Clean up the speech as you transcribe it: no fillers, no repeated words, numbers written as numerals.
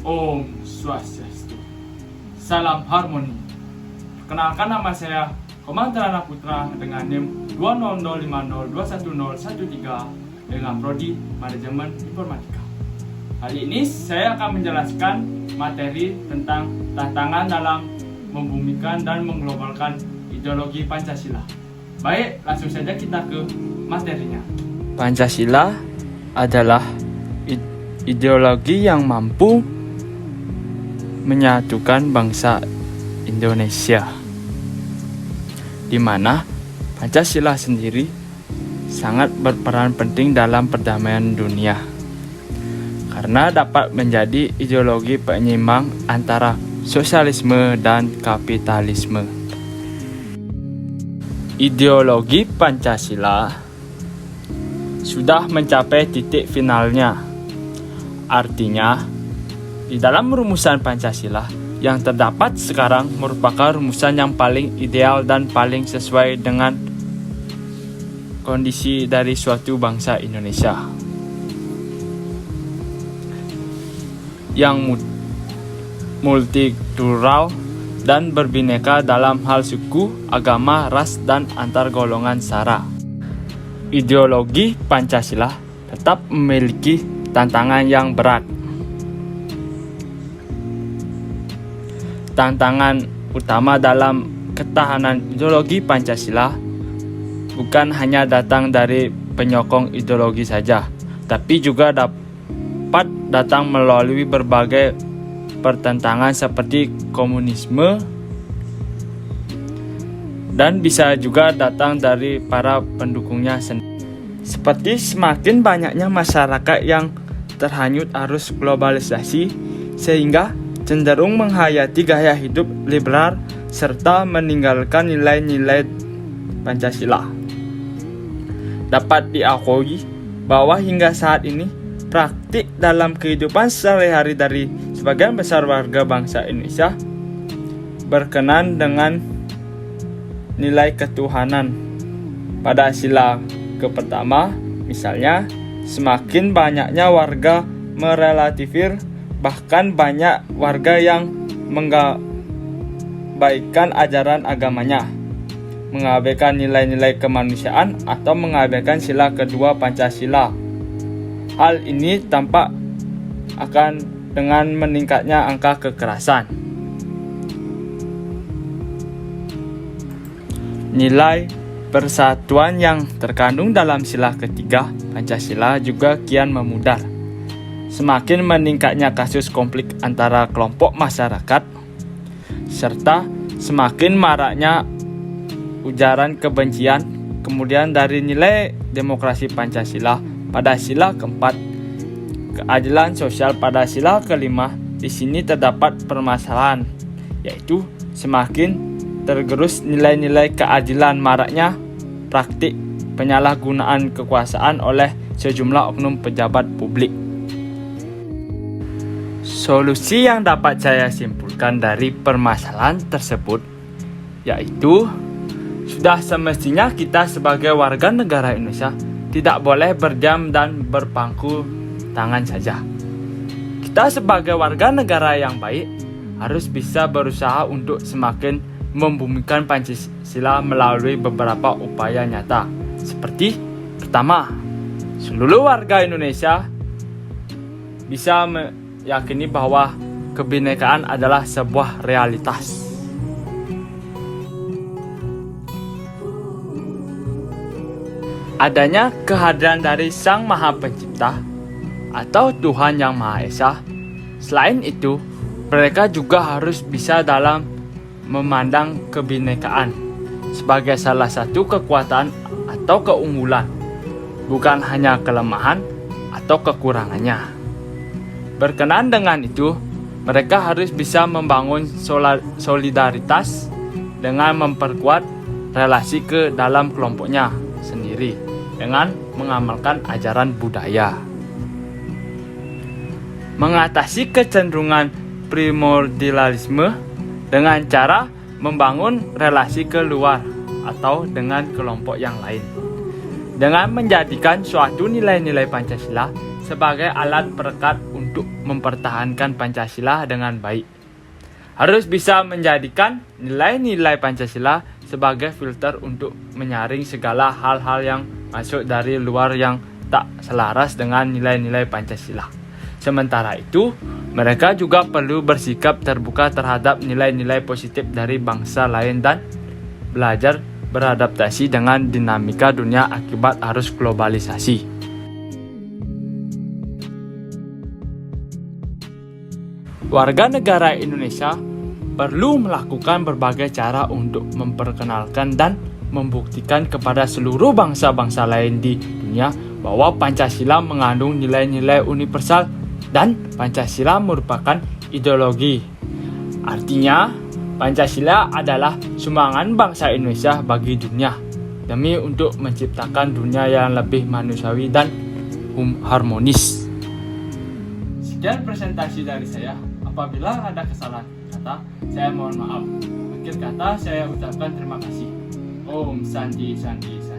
Om Swastiastu. Salam harmoni. Perkenalkan, nama saya Komang Trana Putra dengan NIM 20050211013 dengan prodi Manajemen Informatika. Kali ini saya akan menjelaskan materi tentang tantangan dalam membumikan dan mengglobalkan ideologi Pancasila. Baik, langsung saja kita ke materinya. Pancasila adalah ideologi yang mampu menyatukan bangsa Indonesia, di mana Pancasila sendiri sangat berperan penting dalam perdamaian dunia karena dapat menjadi ideologi penyeimbang antara sosialisme dan kapitalisme. Ideologi Pancasila sudah mencapai titik finalnya. Artinya, di dalam rumusan Pancasila yang terdapat sekarang merupakan rumusan yang paling ideal dan paling sesuai dengan kondisi dari suatu bangsa Indonesia yang multikultural dan berbineka dalam hal suku, agama, ras, dan antar golongan sara. Ideologi Pancasila tetap memiliki tantangan yang berat. Tantangan utama dalam ketahanan ideologi Pancasila bukan hanya datang dari penyokong ideologi saja, tapi juga dapat datang melalui berbagai pertentangan seperti komunisme, dan bisa juga datang dari para pendukungnya sendiri. Seperti semakin banyaknya masyarakat yang terhanyut arus globalisasi sehingga cenderung menghayati gaya hidup liberal serta meninggalkan nilai-nilai Pancasila. Dapat diakui bahwa hingga saat ini praktik dalam kehidupan sehari-hari dari sebagian besar warga bangsa Indonesia berkenan dengan nilai ketuhanan pada sila pertama. Misalnya, semakin banyaknya warga merelatifir, bahkan banyak warga yang mengabaikan ajaran agamanya, mengabaikan nilai-nilai kemanusiaan, atau mengabaikan sila kedua Pancasila. Hal ini tampak akan dengan meningkatnya angka kekerasan. Nilai persatuan yang terkandung dalam sila ketiga Pancasila juga kian memudar. Semakin meningkatnya kasus konflik antara kelompok masyarakat, serta semakin maraknya ujaran kebencian. Kemudian dari nilai demokrasi Pancasila pada sila keempat, keadilan sosial pada sila kelima, di sini terdapat permasalahan, yaitu semakin tergerus nilai-nilai keadilan, maraknya praktik penyalahgunaan kekuasaan oleh sejumlah oknum pejabat publik. Solusi yang dapat saya simpulkan dari permasalahan tersebut yaitu sudah semestinya kita sebagai warga negara Indonesia tidak boleh berdiam dan berpangku tangan saja. Kita sebagai warga negara yang baik harus bisa berusaha untuk semakin membumikan Pancasila melalui beberapa upaya nyata. Seperti pertama, seluruh warga Indonesia bisa meyakini bahwa kebinekaan adalah sebuah realitas. Adanya kehadiran dari Sang Maha Pencipta atau Tuhan Yang Maha Esa. Selain itu, mereka juga harus bisa dalam memandang kebinekaan sebagai salah satu kekuatan atau keunggulan, bukan hanya kelemahan atau kekurangannya. Berkenan dengan itu, mereka harus bisa membangun solidaritas dengan memperkuat relasi ke dalam kelompoknya sendiri dengan mengamalkan ajaran budaya. Mengatasi kecenderungan primordialisme dengan cara membangun relasi keluar atau dengan kelompok yang lain, dengan menjadikan suatu nilai-nilai Pancasila sebagai alat perekat untuk mempertahankan Pancasila dengan baik. Harus bisa menjadikan nilai-nilai Pancasila sebagai filter untuk menyaring segala hal-hal yang masuk dari luar yang tak selaras dengan nilai-nilai Pancasila. Sementara itu, mereka juga perlu bersikap terbuka terhadap nilai-nilai positif dari bangsa lain dan belajar beradaptasi dengan dinamika dunia akibat arus globalisasi. Warga negara Indonesia perlu melakukan berbagai cara untuk memperkenalkan dan membuktikan kepada seluruh bangsa-bangsa lain di dunia bahwa Pancasila mengandung nilai-nilai universal dan Pancasila merupakan ideologi. Artinya, Pancasila adalah sumbangan bangsa Indonesia bagi dunia demi untuk menciptakan dunia yang lebih manusiawi dan harmonis. Sekian presentasi dari saya. Apabila ada kesalahan kata, saya mohon maaf. Akhir kata, saya ucapkan terima kasih. Om Santi Santi.